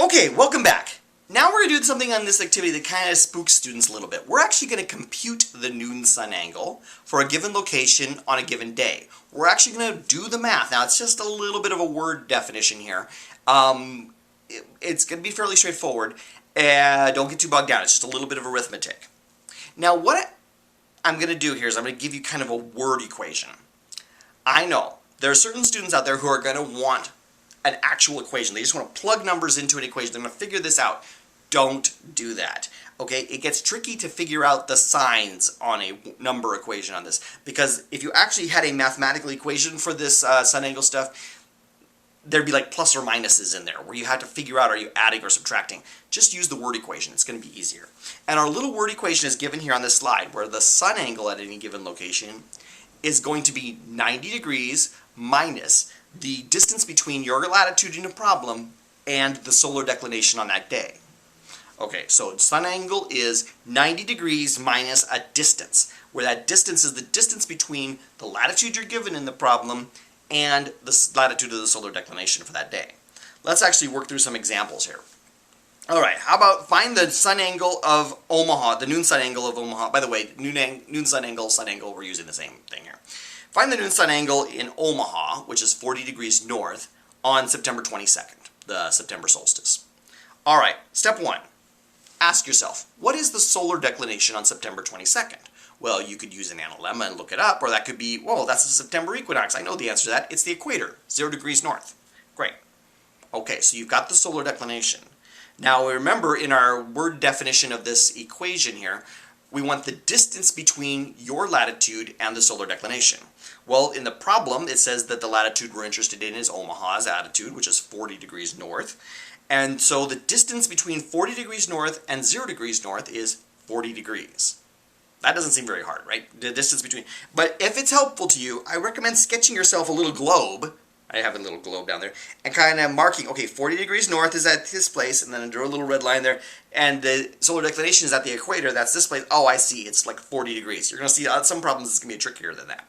Okay, welcome back. Now we're going to do something on this activity that kind of spooks students a little bit. We're actually going to compute the noon-sun angle for a given location on a given day. We're actually going to do the math. Now it's just a little bit of a word definition here. It's going to be fairly straightforward. Don't get too bogged down. It's just a little bit of arithmetic. Now what I'm going to do here is I'm going to give you kind of a word equation. I know there are certain students out there who are going to want an actual equation. They just want to plug numbers into an equation. They're going to figure this out. Don't do that. Okay, it gets tricky to figure out the signs on a number equation on this, because if you actually had a mathematical equation for this sun angle stuff, there'd be like plus or minuses in there where you had to figure out, are you adding or subtracting. Just use the word equation. It's going to be easier. And our little word equation is given here on this slide, where the sun angle at any given location is going to be 90 degrees minus the distance between your latitude in the problem and the solar declination on that day. Okay, so sun angle is 90 degrees minus a distance, where that distance is the distance between the latitude you're given in the problem and the latitude of the solar declination for that day. Let's actually work through some examples here. Alright, how about find the sun angle of Omaha, the noon sun angle of Omaha. By the way, noon sun angle, we're using the same thing here. Find the noon sun angle in Omaha, which is 40 degrees north, on September 22nd, the September solstice. Alright, step one. Ask yourself, what is the solar declination on September 22nd? Well, you could use an analemma and look it up, or that could be, well, that's the September equinox. I know the answer to that. It's the equator, 0 degrees north. Great. Okay, so you've got the solar declination. Now remember, in our word definition of this equation here, we want the distance between your latitude and the solar declination. Well, in the problem, it says that the latitude we're interested in is Omaha's latitude, which is 40 degrees north. And so the distance between 40 degrees north and 0 degrees north is 40 degrees. That doesn't seem very hard, right? The distance between. But if it's helpful to you, I recommend sketching yourself a little globe. I have a little globe down there, and kind of marking, okay, 40 degrees north is at this place, and then I draw a little red line there, and the solar declination is at the equator, that's this place. Oh, I see, it's like 40 degrees. You're going to see some problems it's going to be trickier than that.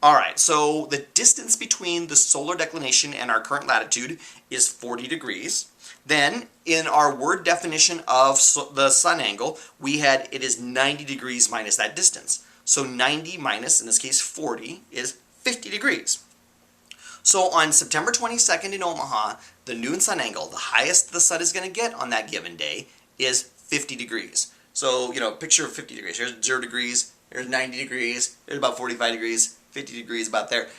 Alright, so the distance between the solar declination and our current latitude is 40 degrees. Then, in our word definition of the sun angle, we had it is 90 degrees minus that distance. So 90 minus, in this case 40, is 50 degrees. So on September 22nd in Omaha, the noon sun angle, the highest the sun is going to get on that given day, is 50 degrees. So, picture of 50 degrees. Here's 0 degrees, here's 90 degrees, there's about 45 degrees, 50 degrees about there.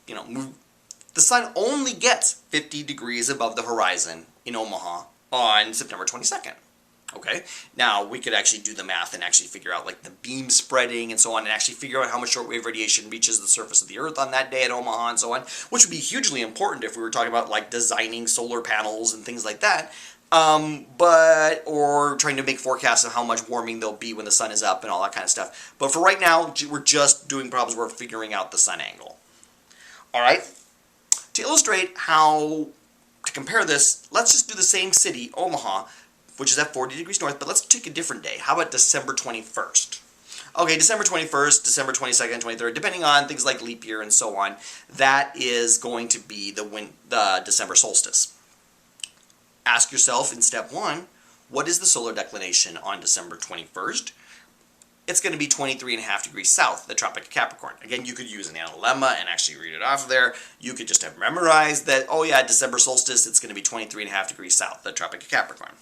The sun only gets 50 degrees above the horizon in Omaha on September 22nd. Okay, now we could actually do the math and actually figure out like the beam spreading and so on, and actually figure out how much shortwave radiation reaches the surface of the Earth on that day at Omaha and so on, which would be hugely important if we were talking about like designing solar panels and things like that, or trying to make forecasts of how much warming there'll be when the sun is up and all that kind of stuff. But for right now, we're just doing problems where we're figuring out the sun angle. All right, to illustrate how to compare this, let's just do the same city, Omaha, which is at 40 degrees north, but let's take a different day. How about December 21st? Okay, December 21st, December 22nd, 23rd, depending on things like leap year and so on, that is going to be the December solstice. Ask yourself in step one, what is the solar declination on December 21st? It's going to be 23.5 degrees south, the Tropic of Capricorn. Again, you could use an analemma and actually read it off of there. You could just have memorized that, oh yeah, December solstice, it's going to be 23.5 degrees south, the Tropic of Capricorn.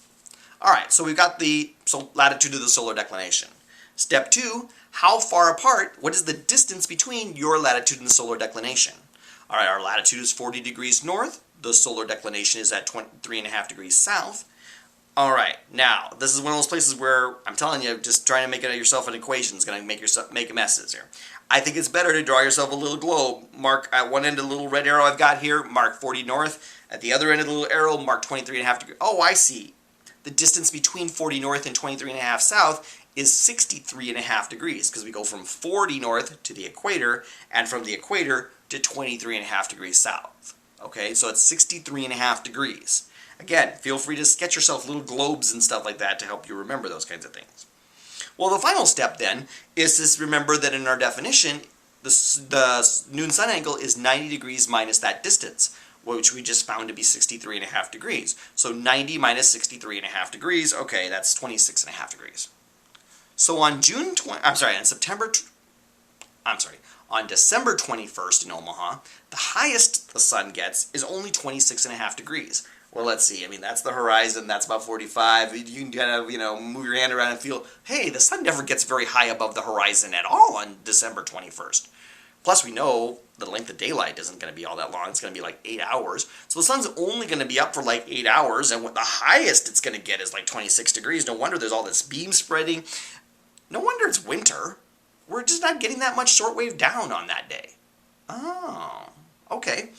Alright, so we've got the latitude of the solar declination. Step two, how far apart, what is the distance between your latitude and the solar declination? Alright, our latitude is 40 degrees north, the solar declination is at 23.5 degrees south. Alright, now, this is one of those places where, I'm telling you, just trying to make it yourself an equation is going to make messes here. I think it's better to draw yourself a little globe. Mark at one end of the little red arrow I've got here, mark 40 north. At the other end of the little arrow, mark 23.5 degrees. Oh, I see. The distance between 40 north and 23.5 south is 63.5 degrees, because we go from 40 north to the equator, and from the equator to 23.5 degrees south. Okay, so it's 63.5 degrees. Again, feel free to sketch yourself little globes and stuff like that to help you remember those kinds of things. Well, the final step then is to remember that in our definition, the noon sun angle is 90 degrees minus that distance. which we just found to be 63.5 degrees. So 90 minus 63.5 degrees, okay, that's 26.5 degrees. So on on December 21st in Omaha, the highest the sun gets is only 26.5 degrees. Well, let's see. I mean, that's the horizon. That's about 45. You can kind of, move your hand around and feel, hey, the sun never gets very high above the horizon at all on December 21st. Plus, we know the length of daylight isn't going to be all that long. It's going to be like 8 hours. So the sun's only going to be up for like 8 hours, and what the highest it's going to get is like 26 degrees. No wonder there's all this beam spreading. No wonder it's winter. We're just not getting that much shortwave down on that day. Oh, okay.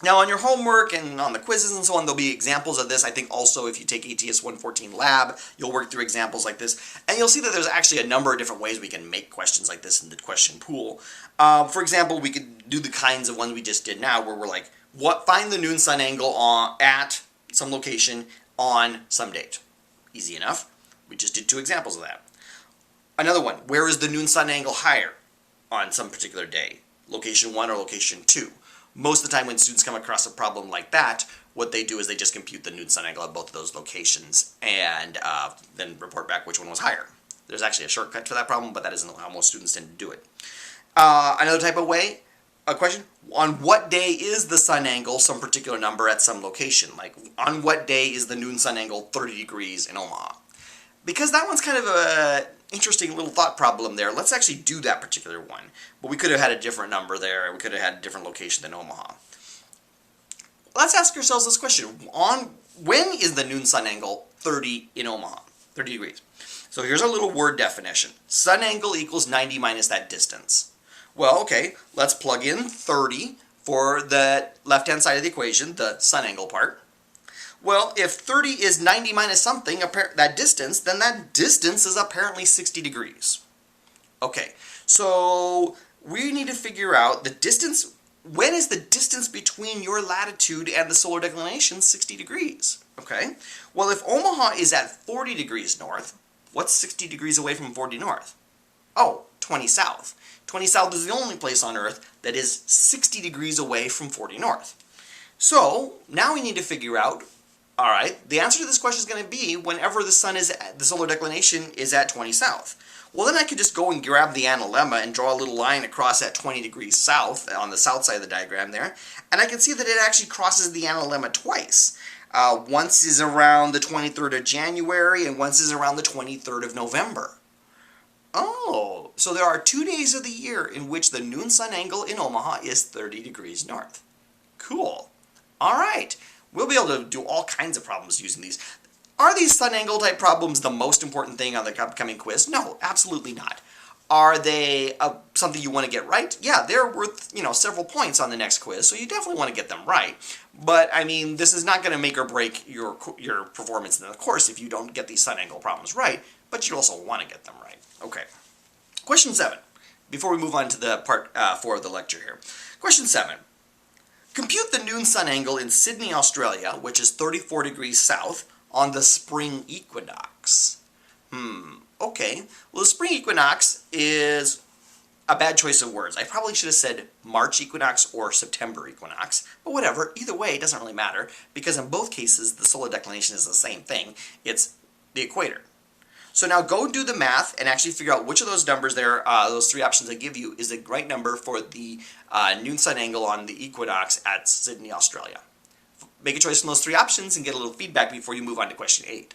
Now on your homework and on the quizzes and so on, there'll be examples of this. I think also if you take ATS 114 lab, you'll work through examples like this. And you'll see that there's actually a number of different ways we can make questions like this in the question pool. For example, we could do the kinds of ones we just did now where we're like, find the noon sun angle at some location on some date. Easy enough. We just did 2 examples of that. Another one, where is the noon sun angle higher on some particular day? Location 1 or location 2? Most of the time when students come across a problem like that, what they do is they just compute the noon sun angle at both of those locations and then report back which one was higher. There's actually a shortcut for that problem, but that isn't how most students tend to do it. Another type of way, a question, on what day is the sun angle some particular number at some location? Like, on what day is the noon sun angle 30 degrees in Omaha? Because that one's kind of a interesting little thought problem there. Let's actually do that particular one. But we could have had a different number there. We could have had a different location than Omaha. Let's ask ourselves this question. When is the noon sun angle 30 in Omaha? 30 degrees. So here's our little word definition. Sun angle equals 90 minus that distance. Well, okay, let's plug in 30 for the left-hand side of the equation, the sun angle part. Well, if 30 is 90 minus something, that distance, then that distance is apparently 60 degrees. Okay, so we need to figure out the distance. When is the distance between your latitude and the solar declination 60 degrees? Okay, well, if Omaha is at 40 degrees north, what's 60 degrees away from 40 north? Oh, 20 south. 20 south is the only place on Earth that is 60 degrees away from 40 north. So now we need to figure out, all right, the answer to this question is going to be whenever the solar declination is at 20 south. Well, then I could just go and grab the analemma and draw a little line across at 20 degrees south on the south side of the diagram there, and I can see that it actually crosses the analemma twice. Once is around the 23rd of January and once is around the 23rd of November. Oh, so there are 2 days of the year in which the noon sun angle in Omaha is 30 degrees north. Cool. All right. We'll be able to do all kinds of problems using these. Are these sun angle type problems the most important thing on the upcoming quiz? No, absolutely not. Are they something you want to get right? Yeah, they're worth, several points on the next quiz, so you definitely want to get them right. But, I mean, this is not going to make or break your performance in the course if you don't get these sun angle problems right, but you also want to get them right. Okay. Question 7, before we move on to the part 4 of the lecture here. Question 7. Compute the noon sun angle in Sydney, Australia, which is 34 degrees south, on the spring equinox. Okay. Well, the spring equinox is a bad choice of words. I probably should have said March equinox or September equinox, but whatever. Either way, it doesn't really matter, because in both cases, the solar declination is the same thing. It's the equator. So now go do the math and actually figure out which of those numbers there, those 3 options I give you, is the right number for the noon sun angle on the equinox at Sydney, Australia. Make a choice from those 3 options and get a little feedback before you move on to question 8.